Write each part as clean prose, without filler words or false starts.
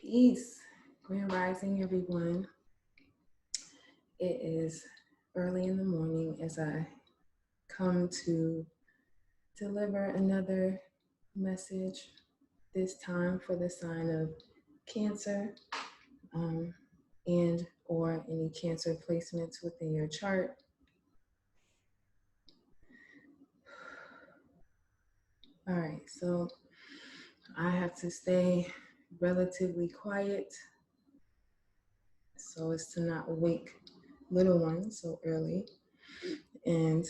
Peace. Grand Rising, everyone. It is early in the morning as I come to deliver another message, this time for the sign of Cancer and or any Cancer placements within your chart. All right, so I have to stay relatively quiet so as to not wake little ones so early. And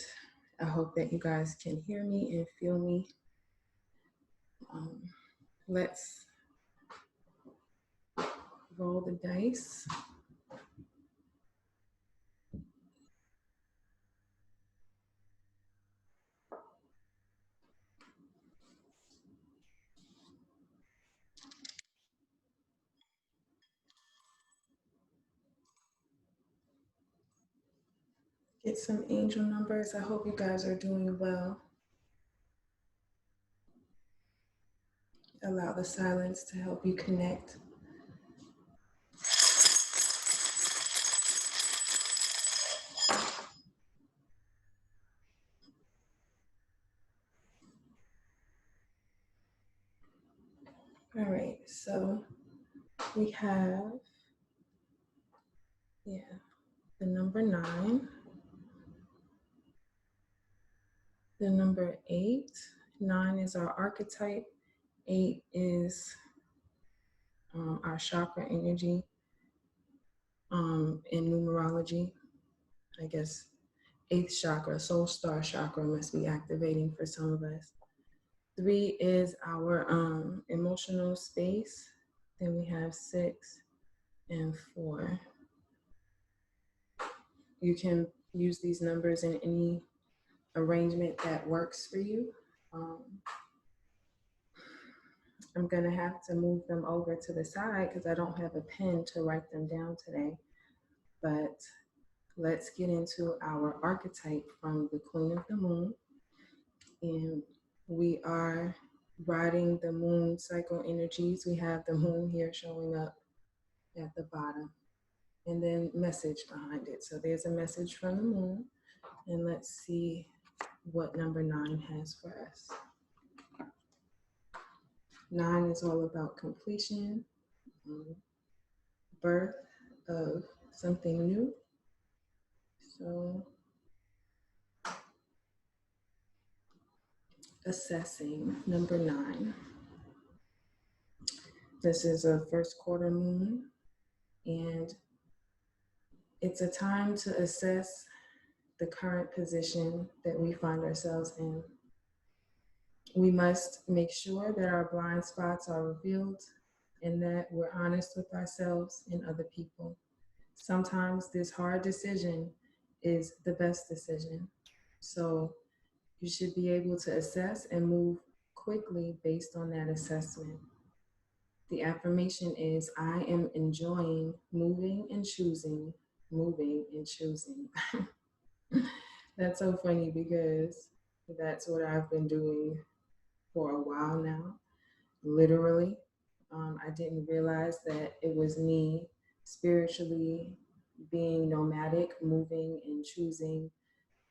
I hope that you guys can hear me and feel me. Let's roll the dice. Get some angel numbers. I hope you guys are doing well. Allow the silence to help you connect. All right, so we have, the number 9, the number 8. 9 is our archetype. 8 is our chakra energy in numerology. I guess 8th chakra, soul star chakra must be activating for some of us. 3 is our emotional space. Then we have 6 and 4. You can use these numbers in any arrangement that works for you. I'm gonna have to move them over to the side because I don't have a pen to write them down today. But let's get into our archetype from the Queen of the Moon. And we are riding the moon cycle energies. We have the moon here showing up at the bottom, and then message behind it. So there's a message from the moon, and let's see what number 9 has for us. 9 is all about completion, birth of something new. So assessing number 9. This is a first quarter moon, and it's a time to assess the current position that we find ourselves in. We must make sure that our blind spots are revealed and that we're honest with ourselves and other people. Sometimes this hard decision is the best decision. So you should be able to assess and move quickly based on that assessment. The affirmation is, I am enjoying moving and choosing, moving and choosing. That's so funny because that's what I've been doing for a while now, literally. I didn't realize that it was me spiritually being nomadic, moving and choosing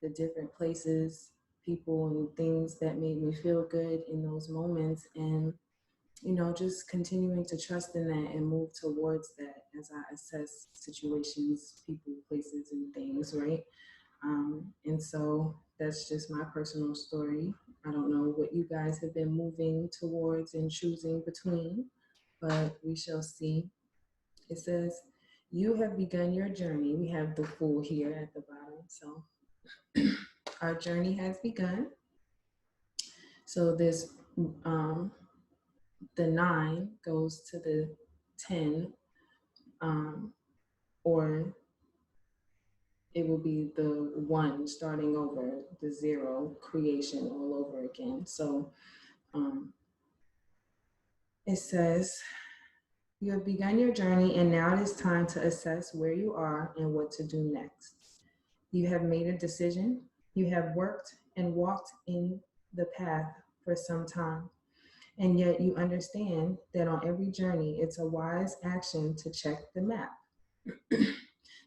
the different places, people, and things that made me feel good in those moments. And, just continuing to trust in that and move towards that as I assess situations, people, places, and things, right? And so that's just my personal story. I don't know what you guys have been moving towards and choosing between, but we shall see. It says, you have begun your journey. We have the Fool here at the bottom. So our journey has begun. So this, the 9 goes to the 10, or it will be the 1 starting over, the 0, creation all over again. So it says, you have begun your journey and now it is time to assess where you are and what to do next. You have made a decision. You have worked and walked in the path for some time. And yet you understand that on every journey, it's a wise action to check the map.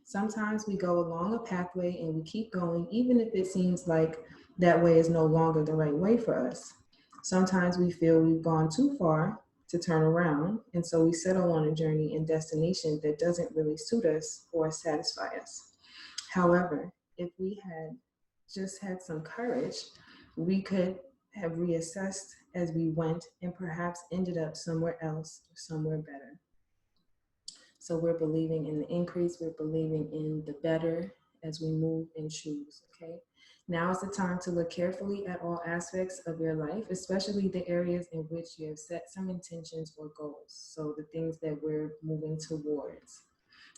Sometimes we go along a pathway and we keep going, even if it seems like that way is no longer the right way for us. Sometimes we feel we've gone too far to turn around, and so we settle on a journey and destination that doesn't really suit us or satisfy us. However, if we had just had some courage, we could have reassessed as we went and perhaps ended up somewhere else, somewhere better. So we're believing in the increase, we're believing in the better as we move and choose, okay? Now is the time to look carefully at all aspects of your life, especially the areas in which you have set some intentions or goals. So the things that we're moving towards.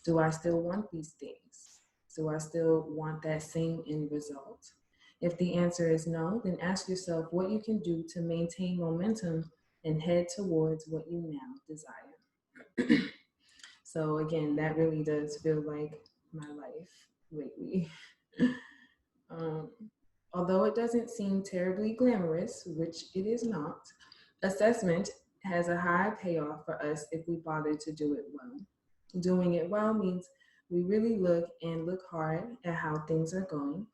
Do I still want these things? Do I still want that same end result? If the answer is no, then ask yourself what you can do to maintain momentum and head towards what you now desire. So again, that really does feel like my life lately. um, Although it doesn't seem terribly glamorous, which it is not, assessment has a high payoff for us if we bother to do it well. Doing it well means we really look hard at how things are going.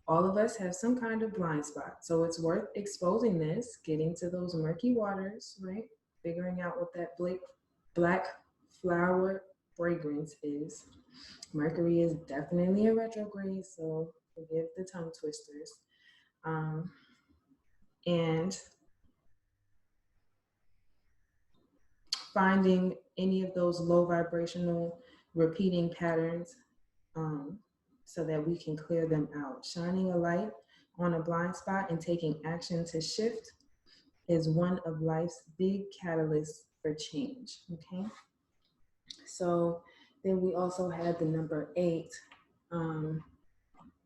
All of us have some kind of blind spot, so it's worth exposing this, getting to those murky waters, right? Figuring out what that black flower fragrance is. Mercury is definitely a retrograde, so forgive the tongue twisters. Um, and finding any of those low vibrational repeating patterns, so that we can clear them out. Shining a light on a blind spot and taking action to shift is one of life's big catalysts for change. Okay. So then we also had the number 8,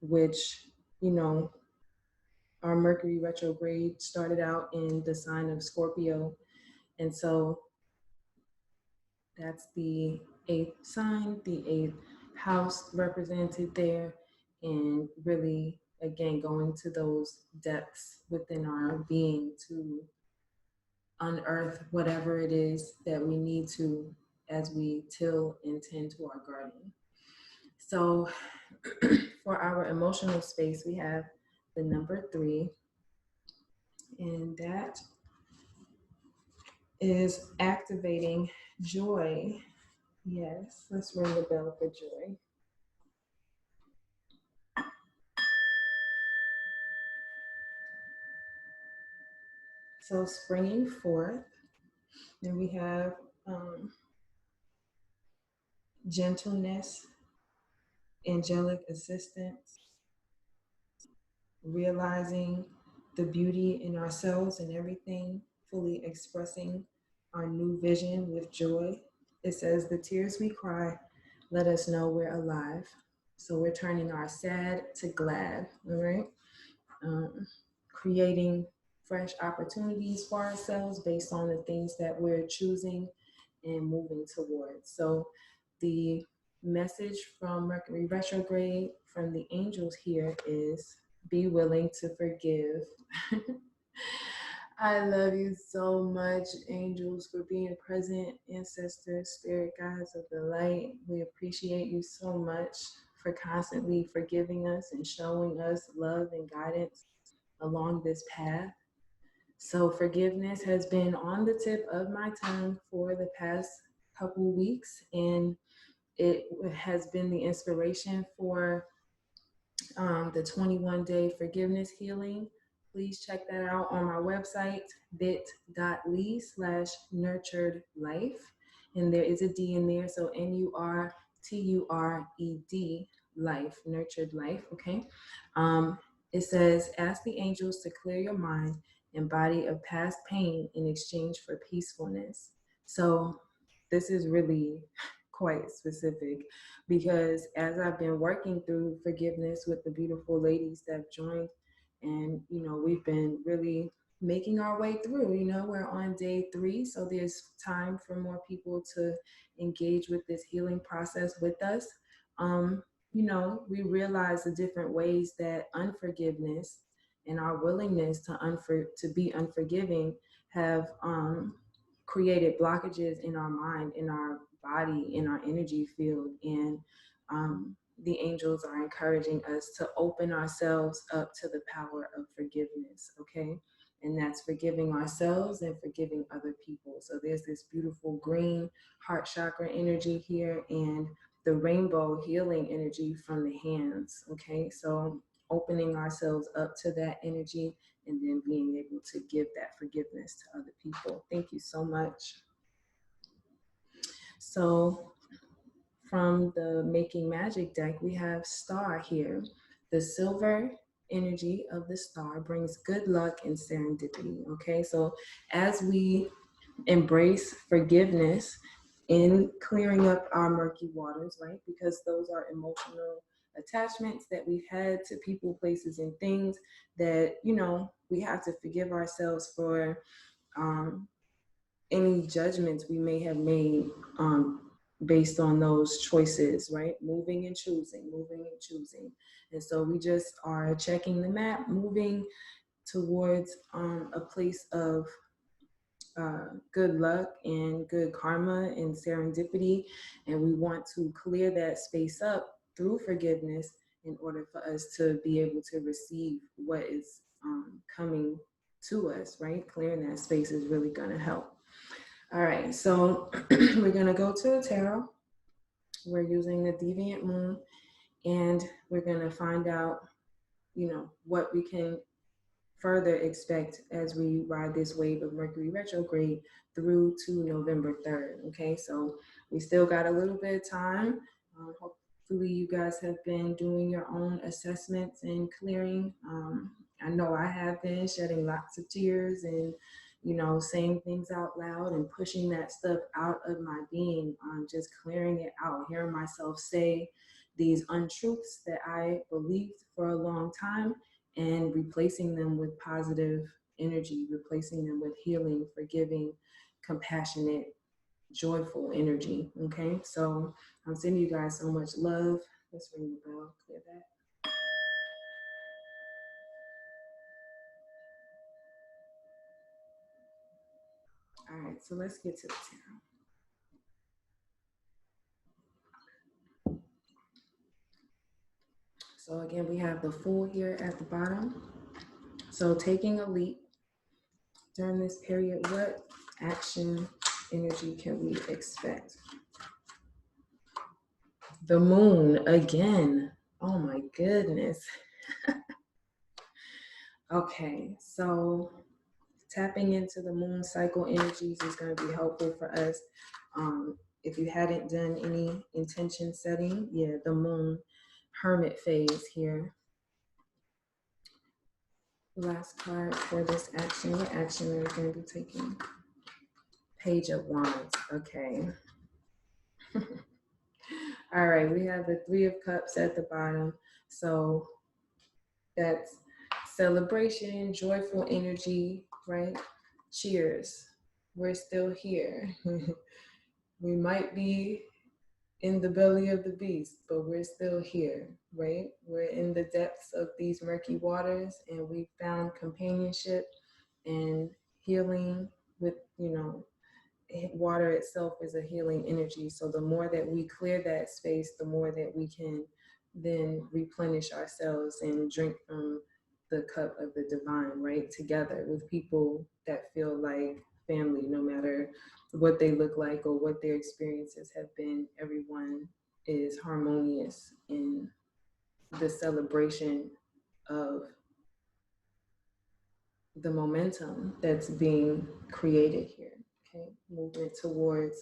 which, you know, our Mercury retrograde started out in the sign of Scorpio. And so that's the 8th sign, the 8th house represented there, and really, again, going to those depths within our being to unearth whatever it is that we need to as we till and tend to our garden. So for our emotional space, we have the number 3, and that is activating joy. Yes, let's ring the bell for joy. So springing forth, then we have gentleness, angelic assistance, realizing the beauty in ourselves and everything, fully expressing our new vision with joy. It says, the tears we cry let us know we're alive. So we're turning our sad to glad, all right? Creating fresh opportunities for ourselves based on the things that we're choosing and moving towards. So the message from Mercury retrograde from the angels here is be willing to forgive. I love you so much, angels, for being present, ancestors, spirit guides of the light. We appreciate you so much for constantly forgiving us and showing us love and guidance along this path. So forgiveness has been on the tip of my tongue for the past couple weeks, and it has been the inspiration for the 21-day forgiveness healing. Please check that out on my website, bit.ly/nurturedlife. And there is a D in there, so NURTURED life, nurtured life, okay? It says, ask the angels to clear your mind and body of past pain in exchange for peacefulness. So this is really quite specific, because as I've been working through forgiveness with the beautiful ladies that have joined, and we've been really making our way through. We're on day 3, so there's time for more people to engage with this healing process with us. We realize the different ways that unforgiveness and our willingness to be unforgiving have created blockages in our mind, in our body, in our energy field. And the angels are encouraging us to open ourselves up to the power of forgiveness, okay? And that's forgiving ourselves and forgiving other people. So there's this beautiful green heart chakra energy here, and the rainbow healing energy from the hands, okay? So opening ourselves up to that energy and then being able to give that forgiveness to other people. Thank you so much. So from the Making Magic deck, we have Star here. The silver energy of the star brings good luck and serendipity, okay? So as we embrace forgiveness in clearing up our murky waters, right? Because those are emotional attachments that we've had to people, places, and things that, you know, we have to forgive ourselves for any judgments we may have made based on those choices, right? Moving and choosing, moving and choosing. And so we just are checking the map, moving towards a place of good luck and good karma and serendipity. And we want to clear that space up through forgiveness in order for us to be able to receive what is coming to us, right? Clearing that space is really going to help. All right, so we're going to go to the tarot. We're using the Deviant Moon, and we're going to find out, you know, what we can further expect as we ride this wave of Mercury retrograde through to November 3rd. Okay, so we still got a little bit of time. Hopefully you guys have been doing your own assessments and clearing. I know I have been shedding lots of tears and, you know, saying things out loud and pushing that stuff out of my being, just clearing it out, hearing myself say these untruths that I believed for a long time and replacing them with positive energy, replacing them with healing, forgiving, compassionate, joyful energy. Okay, so I'm sending you guys so much love. Let's ring the bell, clear that. All right, so let's get to the tarot. So again, we have the Fool here at the bottom. So taking a leap during this period, what action energy can we expect? The Moon again. Oh my goodness. Okay, so tapping into the moon cycle energies is going to be helpful for us. If you hadn't done any intention setting, yeah, the moon hermit phase here. Last card for this action. What action are we going to be taking? Page of Wands. Okay. All right, we have the Three of Cups at the bottom. So that's celebration, joyful energy, right? Cheers. We're still here. We might be in the belly of the beast, but we're still here, right? We're in the depths of these murky waters, and we found companionship and healing with, you know, water itself is a healing energy. So the more that we clear that space, the more that we can then replenish ourselves and drink from the cup of the divine, right? Together with people that feel like family, no matter what they look like or what their experiences have been. Everyone is harmonious in the celebration of the momentum that's being created here. Okay, movement towards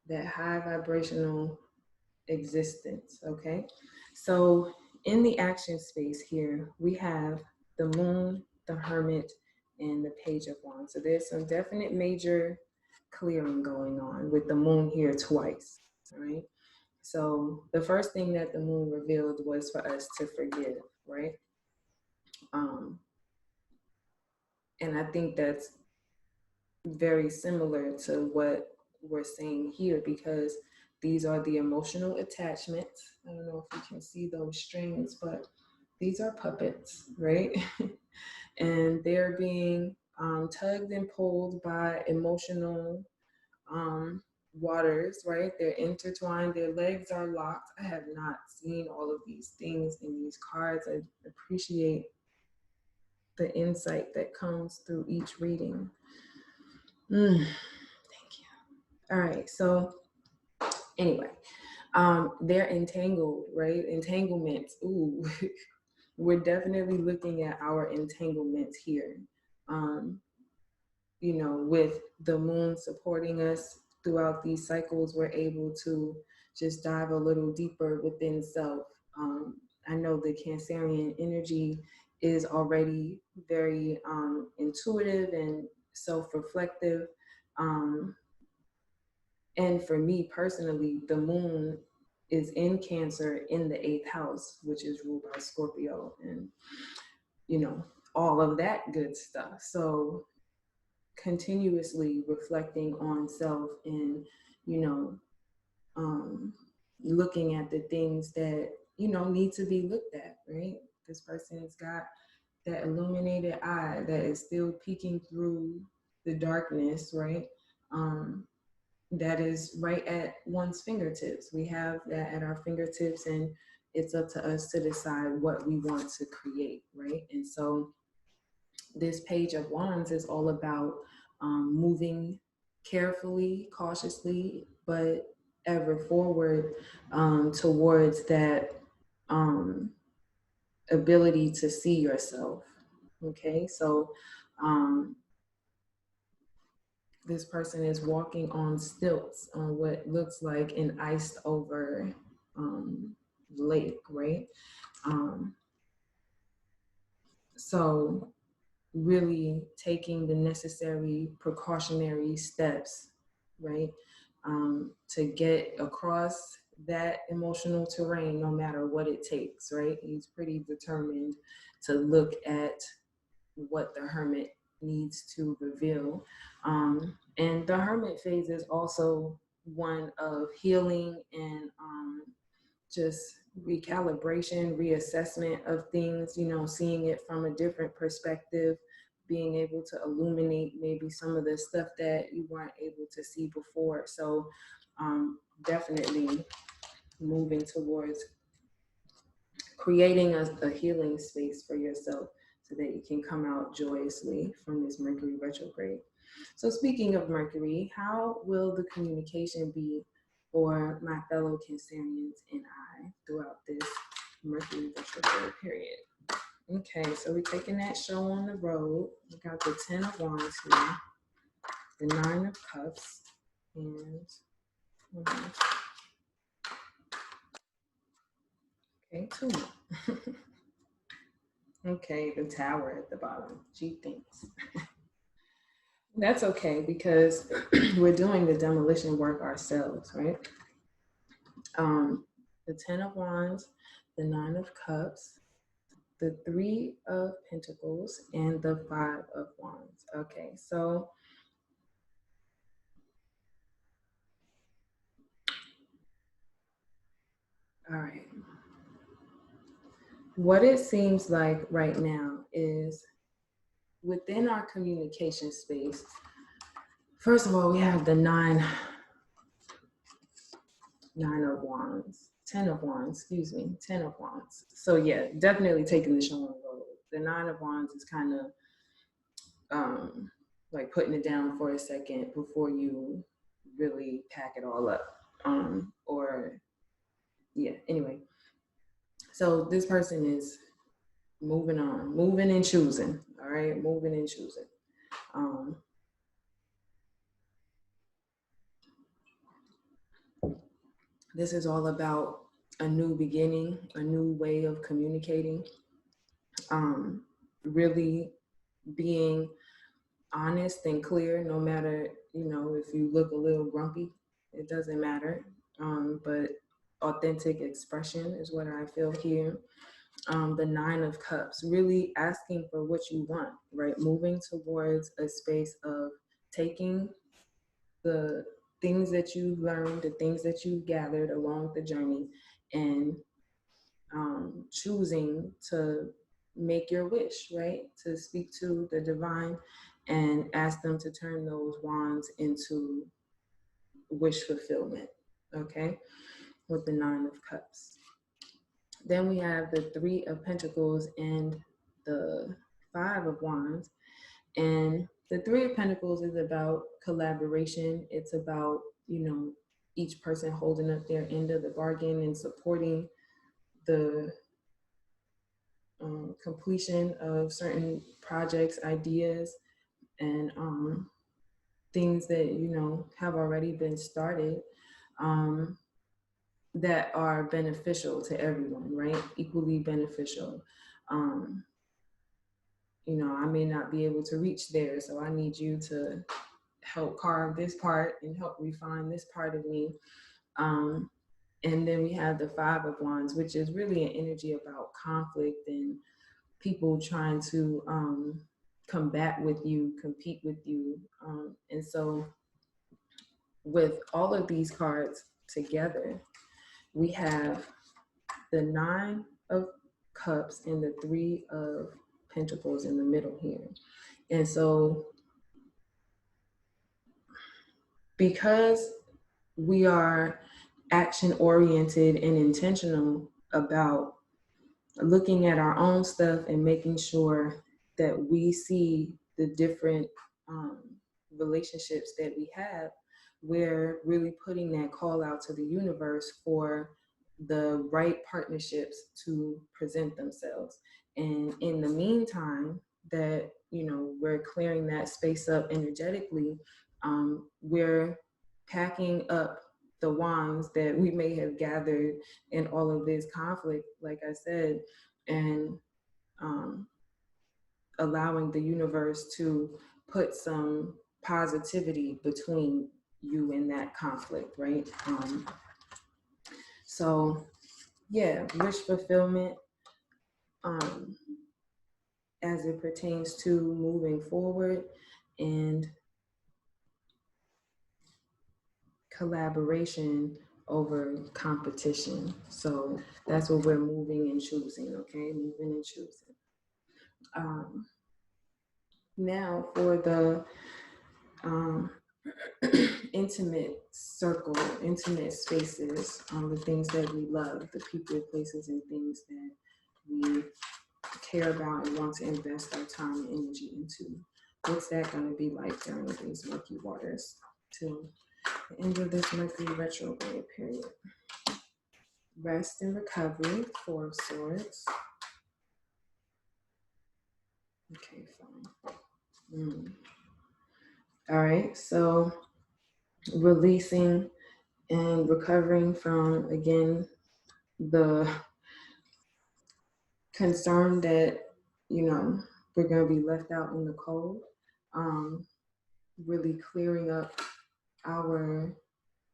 that high vibrational existence. Okay, so in the action space here, we have the moon, the hermit, and the page of wands. So there's some definite major clearing going on with the moon here twice. All right, so the first thing that the moon revealed was for us to forgive, right? And I think that's very similar to what we're saying here, because these are the emotional attachments. I don't know if you can see those strings, but these are puppets, right? And they're being tugged and pulled by emotional waters, right? They're intertwined, their legs are locked. I have not seen all of these things in these cards. I appreciate the insight that comes through each reading. Thank you. All right, so anyway, they're entangled, right? Entanglements. Ooh, we're definitely looking at our entanglements here. You know, with the moon supporting us throughout these cycles, we're able to just dive a little deeper within self. I know the Cancerian energy is already very intuitive and self-reflective. And for me personally, the moon is in Cancer in the 8th house, which is ruled by Scorpio, and, you know, all of that good stuff. So continuously reflecting on self and, you know, looking at the things that, you know, need to be looked at, right? This person's got that illuminated eye that is still peeking through the darkness, right? That is right at one's fingertips. We have that at our fingertips, and it's up to us to decide what we want to create, right? And so this Page of Wands is all about moving carefully, cautiously, but ever forward towards that ability to see yourself. Okay, so this person is walking on stilts on what looks like an iced over lake, right? So really taking the necessary precautionary steps, right? To get across that emotional terrain, no matter what it takes, right? He's pretty determined to look at what the Hermit needs to reveal. And the Hermit phase is also one of healing and just recalibration, reassessment of things, you know, seeing it from a different perspective, being able to illuminate maybe some of the stuff that you weren't able to see before. So definitely moving towards creating a healing space for yourself so that you can come out joyously from this Mercury retrograde. So speaking of Mercury, how will the communication be for my fellow Cancerians and I throughout this Mercury retrograde period? Okay, so we're taking that show on the road. We got the 10 of Wands here, the 9 of Cups, and okay, 2 more. Okay, the Tower at the bottom. She thinks. That's okay because we're doing the demolition work ourselves, right? The 10 of Wands, the 9 of Cups, the 3 of Pentacles, and the 5 of Wands. Okay, so all right. What it seems like right now is within our communication space, first of all, we have the 9 of Wands, 10 of Wands, excuse me, 10 of Wands. So yeah, definitely taking the show on the road. The 9 of Wands is kind of like putting it down for a second before you really pack it all up. Or yeah, anyway. So this person is moving on, moving and choosing, all right, moving and choosing. This is all about a new beginning, a new way of communicating, really being honest and clear, no matter, you know, if you look a little grumpy, it doesn't matter. But authentic expression is what I feel here. The 9 of Cups, really asking for what you want, right? Moving towards a space of taking the things that you've learned, the things that you've gathered along the journey, and choosing to make your wish, right? To speak to the divine and ask them to turn those wands into wish fulfillment, okay, with the Nine of Cups. Then we have the Three of Pentacles and the Five of Wands. And the Three of Pentacles is about collaboration. It's about, each person holding up their end of the bargain and supporting the completion of certain projects, ideas, and things that, have already been started. That are beneficial to everyone, right? Equally beneficial. I may not be able to reach there, so I need you to help carve this part and help refine this part of me. And then we have the Five of Wands, which is really an energy about conflict and people trying to combat with you, compete with you. And so with all of these cards together, we have the Nine of Cups and the Three of Pentacles in the middle here. And so because we are action oriented and intentional about looking at our own stuff and making sure that we see the different relationships that we have, we're really putting that call out to the universe for the right partnerships to present themselves. And in the meantime, that we're clearing that space up energetically, we're packing up the wands that we may have gathered in all of this conflict, like I said, and allowing the universe to put some positivity between you and that conflict, right? So yeah, wish fulfillment as it pertains to moving forward, and collaboration over competition. So that's what we're moving and choosing, okay? Moving and choosing. Now for the intimate circle, intimate spaces, the things that we love, the people, places, and things that we care about and want to invest our time and energy into. What's that going to be like during these murky waters till the end of this Mercury retrograde period? Rest and recovery, Four of Swords. Okay, fine. All right, so releasing and recovering from, again, the concern that, we're going to be left out in the cold. Really clearing up our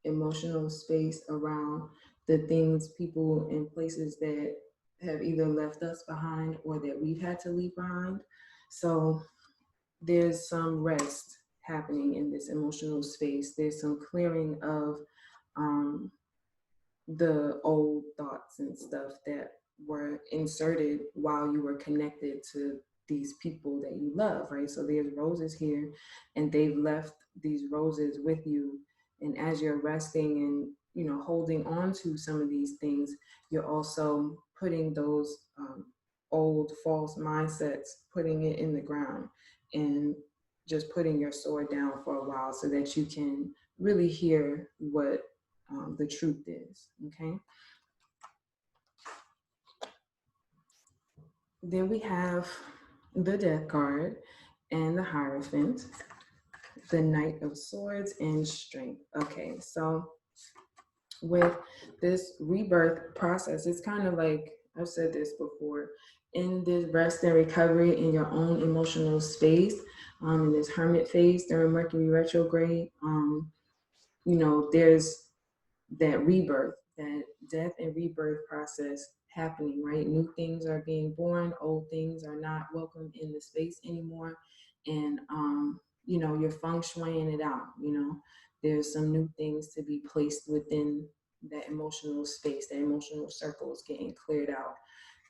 emotional space around the things, people, and places that have either left us behind or that we've had to leave behind. So there's some rest happening in this emotional space. There's some clearing of the old thoughts and stuff that were inserted while you were connected to these people that you love, right? So there's roses here, and they've left these roses with you. And as you're resting and, holding on to some of these things, you're also putting those old false mindsets, putting it in the ground and just putting your sword down for a while so that you can really hear what the truth is, okay? Then we have the Death card and the Hierophant, the Knight of Swords, and Strength. Okay, so with this rebirth process, it's kind of like, I've said this before, in this rest and recovery in your own emotional space, in this hermit phase during Mercury retrograde, there's that rebirth, that death and rebirth process happening, right? New things are being born, old things are not welcome in the space anymore. And, you're feng shuiing it out, there's some new things to be placed within that emotional space, that emotional circle is getting cleared out.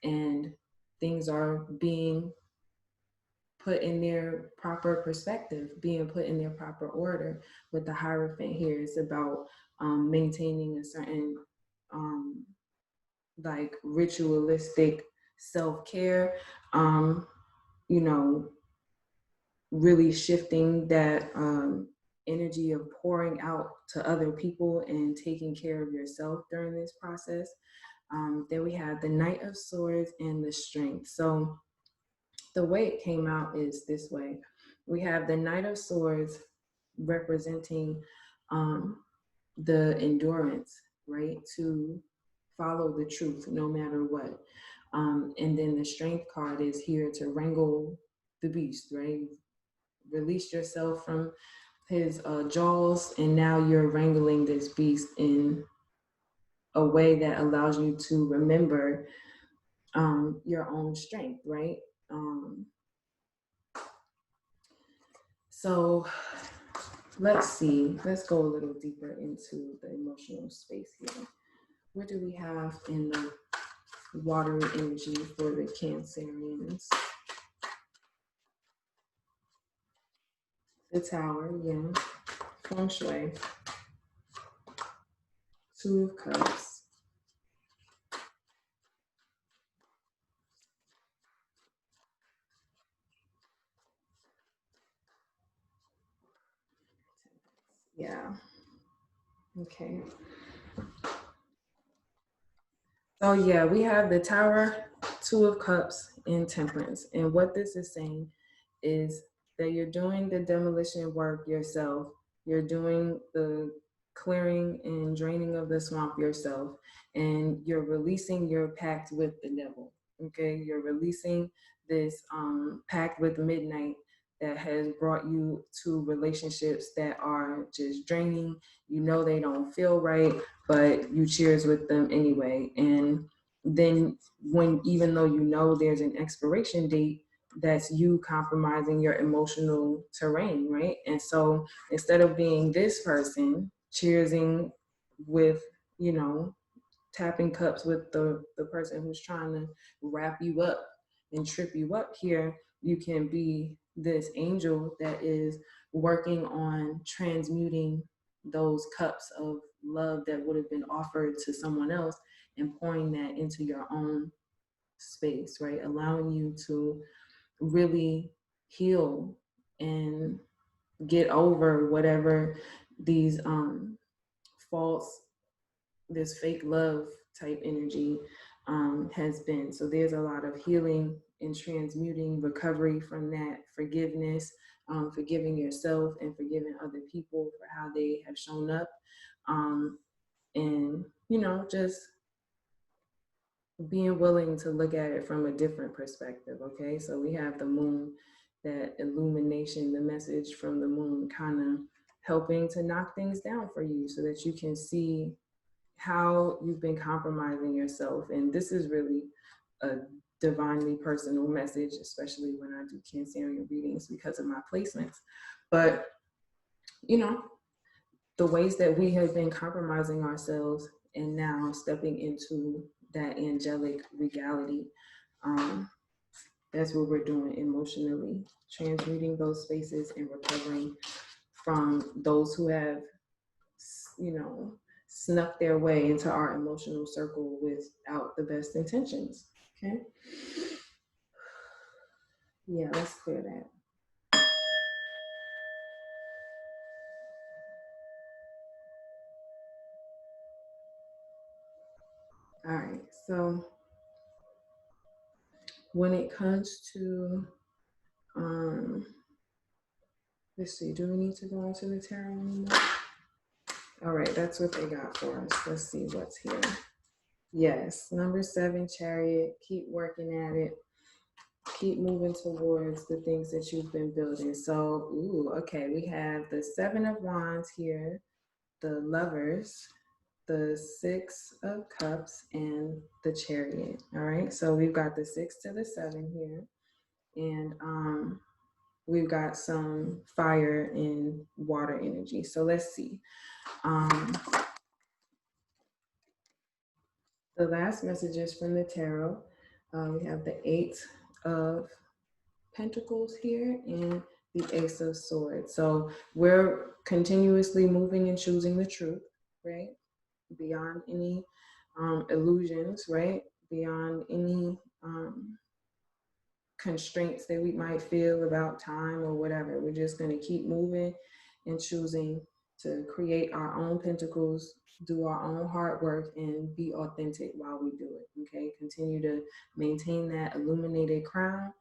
And things are being put in their proper perspective, being put in their proper order. With the Hierophant here, it's about maintaining a certain like ritualistic self-care, you know, really shifting that energy of pouring out to other people and taking care of yourself during this process. Then we have the Knight of Swords and the Strength. So the way it came out is this way. We have the Knight of Swords representing the endurance, right? To follow the truth no matter what. And then the Strength card is here to wrangle the beast, right? Release yourself from his jaws, and now you're wrangling this beast in a way that allows you to remember your own strength, right? So let's see, let's go a little deeper into the emotional space here. What do we have in the watery energy for the Cancerians? The Tower, yeah. Feng Shui. Two of Cups. Yeah. Okay. So yeah, we have the Tower, Two of Cups, and Temperance. And what this is saying is that you're doing the demolition work yourself. You're doing the clearing and draining of the swamp yourself. And you're releasing your pact with the devil. Okay, you're releasing this pact with midnight that has brought you to relationships that are just draining. You know they don't feel right, but you cheers with them anyway. And then when, even though you know there's an expiration date, that's you compromising your emotional terrain, right? And so instead of being this person cheersing with, you know, tapping cups with the person who's trying to wrap you up and trip you up here, you can be this angel that is working on transmuting those cups of love that would have been offered to someone else and pouring that into your own space, right? Allowing you to really heal and get over whatever these false, this fake love type energy has been. So there's a lot of healing and transmuting, recovery from that, forgiveness, forgiving yourself and forgiving other people for how they have shown up. And, you know, just being willing to look at it from a different perspective. Okay, so we have the moon, that illumination, the message from the moon kind of helping to knock things down for you so that you can see how you've been compromising yourself. And this is really a divinely personal message, especially when I do Cancerian readings because of my placements. But, you know, the ways that we have been compromising ourselves and now stepping into that angelic regality, that's what we're doing emotionally, transmuting those spaces and recovering from those who have, you know, snuck their way into our emotional circle without the best intentions. Okay. Yeah, let's clear that. All right. So when it comes to, let's see, do we need to go into the tarot anymore? All right, that's what they got for us. Let's see what's here. Yes, number 7, Chariot. Keep working at it. Keep moving towards the things that you've been building. So, ooh, okay, we have the 7 of Wands here, the Lovers, the 6 of Cups, and the Chariot. All right, so we've got the 6 to the 7 here, and we've got some fire and water energy. So let's see. The last messages from the tarot, we have the 8 of Pentacles here and the Ace of Swords. So we're continuously moving and choosing the truth, right? Beyond any illusions, right? Beyond any constraints that we might feel about time or whatever. We're just going to keep moving and choosing to create our own pentacles, do our own hard work, and be authentic while we do it. Okay, continue to maintain that illuminated crown,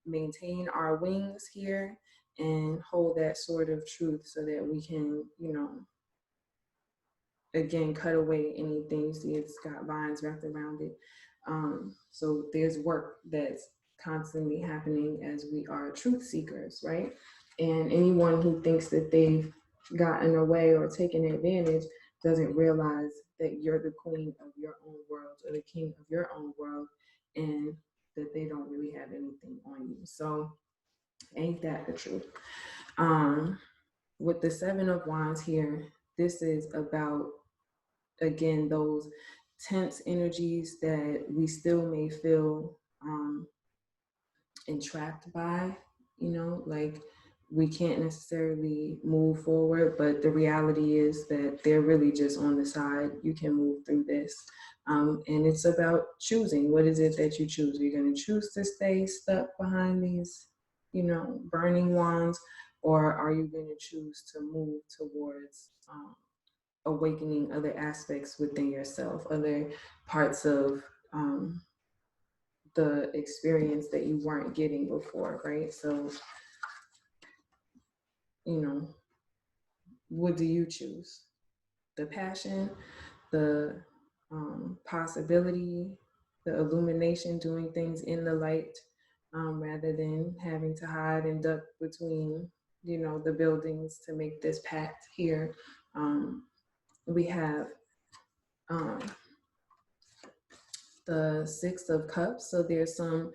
maintain our wings here, and hold that sword of truth so that we can, again, cut away anything. See, it's got vines wrapped around it. So there's work that's constantly happening as we are truth seekers, right? And anyone who thinks that they've gotten away or taken advantage doesn't realize that you're the queen of your own world or the king of your own world, and that they don't really have anything on you. So ain't that the truth? With the Seven of Wands here, this is about, again, those tense energies that we still may feel entrapped by, like we can't necessarily move forward, but the reality is that they're really just on the side. You can move through this. And it's about choosing. What is it that you choose? Are you going to choose to stay stuck behind these, burning wands, or are you going to choose to move towards awakening other aspects within yourself, other parts of the experience that you weren't getting before, right? So, what do you choose? The passion, the possibility, the illumination, doing things in the light, rather than having to hide and duck between, the buildings to make this path here. We have the Six of Cups. So there's some,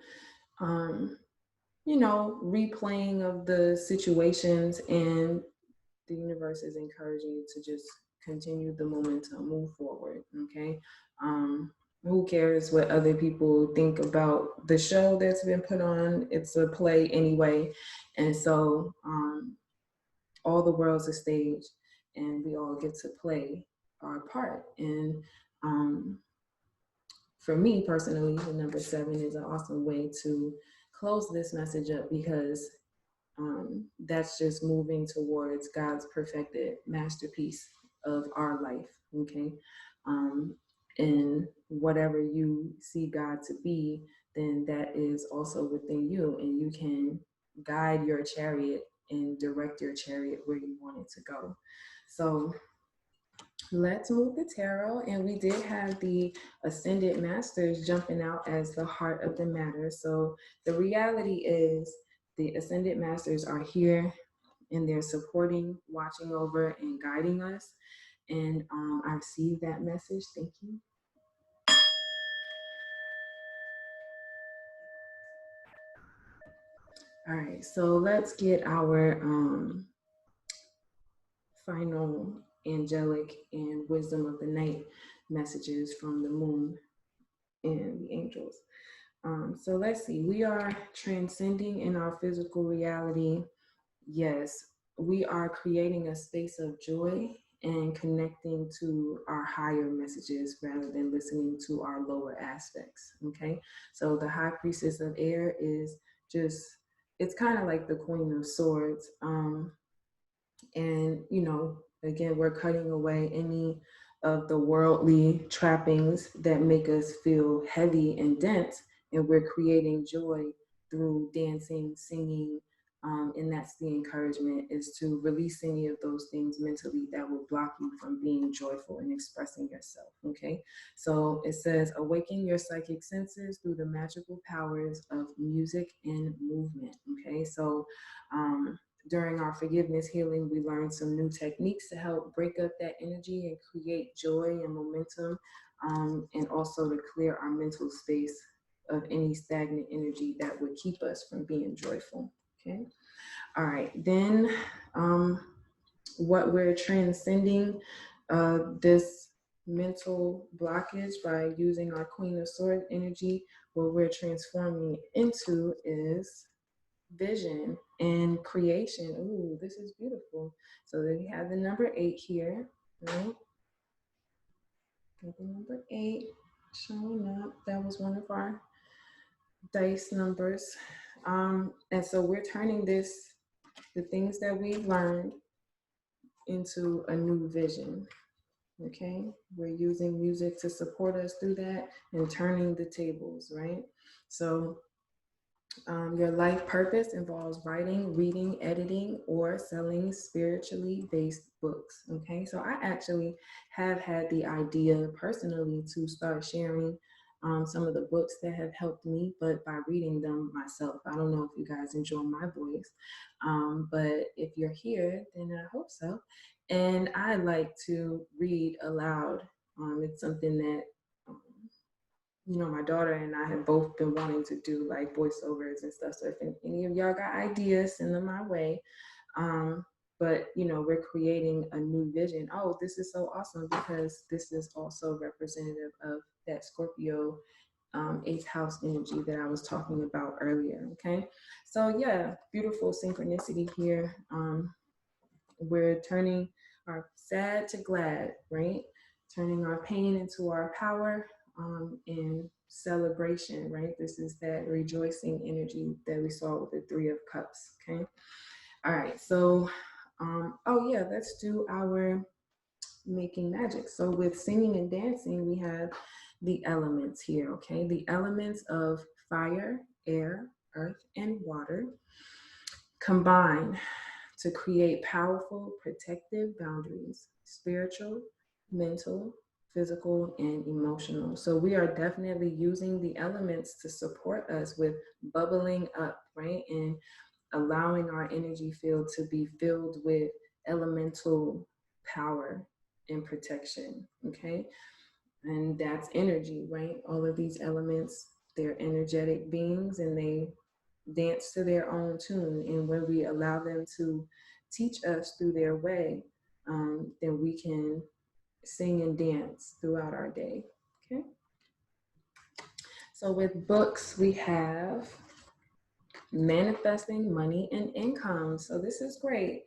replaying of the situations, and the universe is encouraging you to just continue the momentum, move forward. Okay. Who cares what other people think about the show that's been put on? It's a play anyway. And so all the world's a stage, and we all get to play our part. And for me personally, the number 7 is an awesome way to close this message up, because that's just moving towards God's perfected masterpiece of our life. Okay. And whatever you see God to be, then that is also within you, and you can guide your chariot and direct your chariot where you want it to go. So let's move the tarot. And we did have the Ascended Masters jumping out as the heart of the matter. So the reality is the Ascended Masters are here, and they're supporting, watching over, and guiding us. And I received that message. Thank you. All right, so let's get our final angelic and wisdom of the night messages from the moon and the angels. So let's see, we are transcending in our physical reality. Yes, we are creating a space of joy and connecting to our higher messages rather than listening to our lower aspects. Okay, so the High Priestess of Air is just, it's kind of like the Queen of Swords. And, again, we're cutting away any of the worldly trappings that make us feel heavy and dense, and we're creating joy through dancing, singing. And that's the encouragement, is to release any of those things mentally that will block you from being joyful and expressing yourself. Okay. So it says, awaken your psychic senses through the magical powers of music and movement. Okay. So, during our forgiveness healing, we learned some new techniques to help break up that energy and create joy and momentum, and also to clear our mental space of any stagnant energy that would keep us from being joyful. Okay. All right. Then what we're transcending, this mental blockage by using our Queen of Swords energy, what we're transforming into is vision and creation. Ooh, this is beautiful. So then we have the number 8 here, right? Got the number 8 showing up. That was one of our dice numbers. And so we're turning the things that we've learned into a new vision. Okay, we're using music to support us through that and turning the tables, right? So your life purpose involves writing, reading, editing, or selling spiritually based books. Okay, so I actually have had the idea personally to start sharing some of the books that have helped me, but by reading them myself. I don't know if you guys enjoy my voice, but if you're here, then I hope so. And I like to read aloud. It's something that um, my daughter and I have both been wanting to do, like voiceovers and stuff. So if any of y'all got ideas, send them my way. But we're creating a new vision. Oh, this is so awesome because this is also representative of that Scorpio 8th house energy that I was talking about earlier. Okay, so yeah, beautiful synchronicity here. We're turning our sad to glad, right? Turning our pain into our power and celebration, right? This is that rejoicing energy that we saw with the 3 of Cups, okay? All right, so, oh yeah, let's do our making magic. So with singing and dancing, we have the elements here, okay? The elements of fire, air, earth, and water combine to create powerful protective boundaries, spiritual, mental, physical, and emotional. So we are definitely using the elements to support us with bubbling up, right? And allowing our energy field to be filled with elemental power and protection, okay? And that's energy, right? All of these elements, they're energetic beings and they dance to their own tune. And when we allow them to teach us through their way, then we can sing and dance throughout our day. Okay. So with books, we have Manifesting Money and Income. So this is great.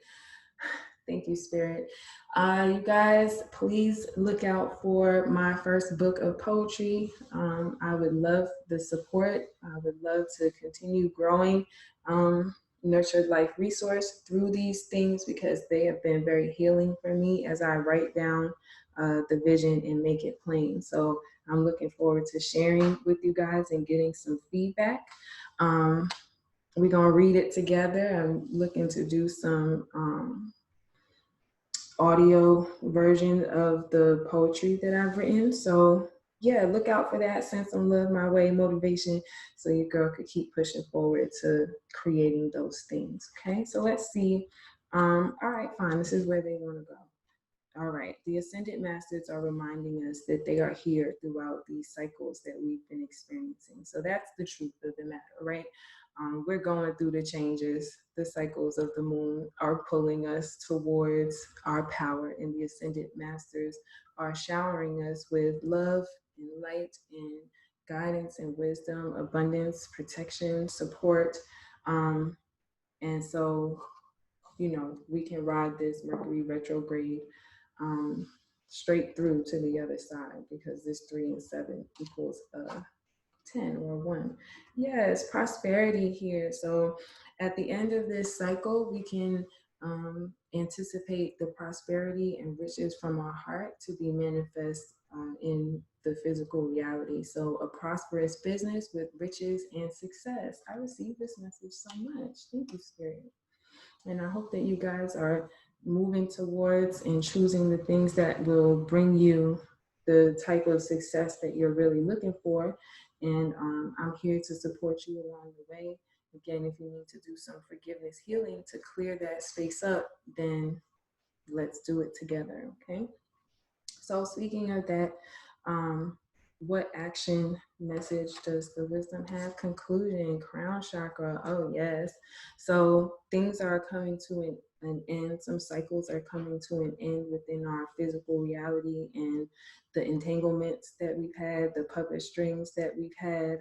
Thank you, Spirit. You guys, please look out for my first book of poetry. I would love the support. I would love to continue growing Nurtured Life Resource through these things because they have been very healing for me as I write down the vision and make it plain. So I'm looking forward to sharing with you guys and getting some feedback. We're going to read it together. I'm looking to do some audio version of the poetry that I've written. So yeah, look out for that. Send some love my way, motivation, so your girl could keep pushing forward to creating those things. Okay, so let's see. All right, fine. This is where they want to go. All right, the Ascended Masters are reminding us that they are here throughout these cycles that we've been experiencing. So that's the truth of the matter, right? We're going through the changes. The cycles of the moon are pulling us towards our power, and the Ascended Masters are showering us with love and light and guidance and wisdom, abundance, protection, support. And so we can ride this Mercury retrograde straight through to the other side because this 3 and 7 equals 10 or 1. Yes, prosperity here. So at the end of this cycle, we can anticipate the prosperity and riches from our heart to be manifest in the physical reality. So a prosperous business with riches and success. I received this message so much. Thank you, Spirit. And I hope that you guys are moving towards and choosing the things that will bring you the type of success that you're really looking for. And I'm here to support you along the way. Again, if you need to do some forgiveness healing to clear that space up, then let's do it together, okay? So speaking of that, what action message does the wisdom have? Conclusion, crown chakra. Oh, yes. So things are coming to an end. Some cycles are coming to an end within our physical reality and the entanglements that we've had, the puppet strings that we've had,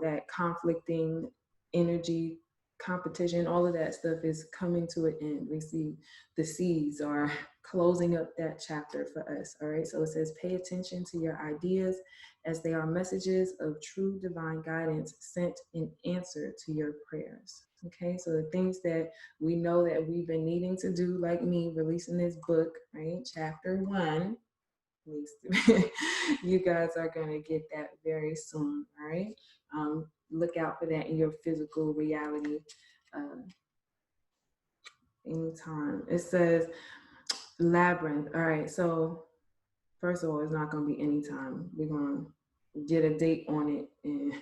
that conflicting energy, competition, all of that stuff is coming to an end. We see the seeds are closing up that chapter for us. All right. So it says, pay attention to your ideas as they are messages of true divine guidance sent in answer to your prayers. Okay. So the things that we know that we've been needing to do, like me releasing this book, right? Chapter 1. You guys are going to get that very soon. All right. Look out for that in your physical reality anytime. It says labyrinth. All right. So first of all, it's not going to be anytime. We're going to get a date on it and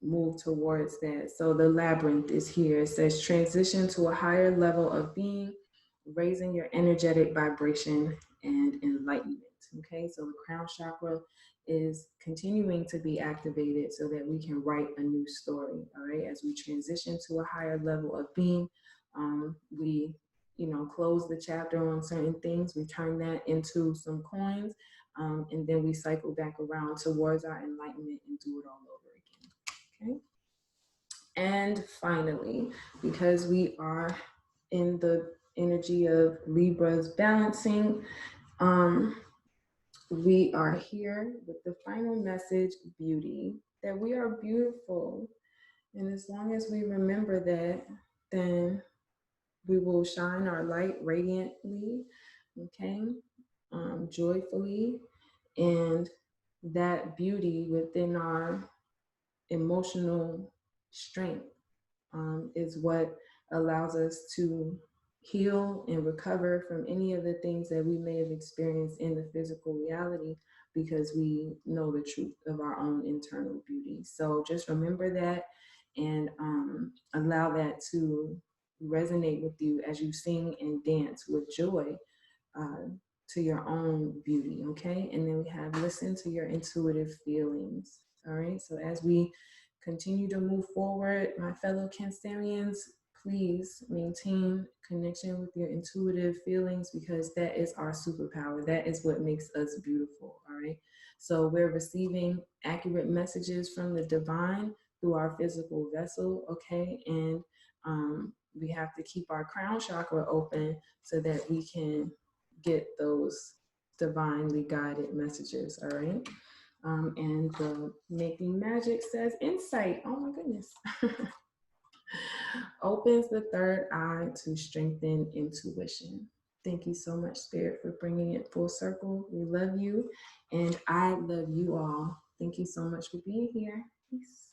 move towards that. So the labyrinth is here. It says transition to a higher level of being, raising your energetic vibration and enlightenment. Okay, so the crown chakra is continuing to be activated so that we can write a new story. All right, as we transition to a higher level of being, we close the chapter on certain things, we turn that into some coins, and then we cycle back around towards our enlightenment and do it all over again. Okay. And finally, because we are in the energy of Libra's balancing, we are here with the final message, beauty, that we are beautiful. And as long as we remember that, then we will shine our light radiantly, okay, joyfully, and that beauty within our emotional strength is what allows us to heal and recover from any of the things that we may have experienced in the physical reality, because we know the truth of our own internal beauty. So just remember that and allow that to resonate with you as you sing and dance with joy to your own beauty, okay? And then we have listen to your intuitive feelings, all right? So as we continue to move forward, my fellow Cancerians, please maintain connection with your intuitive feelings, because that is our superpower. That is what makes us beautiful, all right? So we're receiving accurate messages from the divine through our physical vessel, okay? And we have to keep our crown chakra open so that we can get those divinely guided messages, all right? And the Making Magic says insight. Oh my goodness. Opens the third eye to strengthen intuition. Thank you so much, Spirit, for bringing it full circle. We love you, and I love you all. Thank you so much for being here. Peace.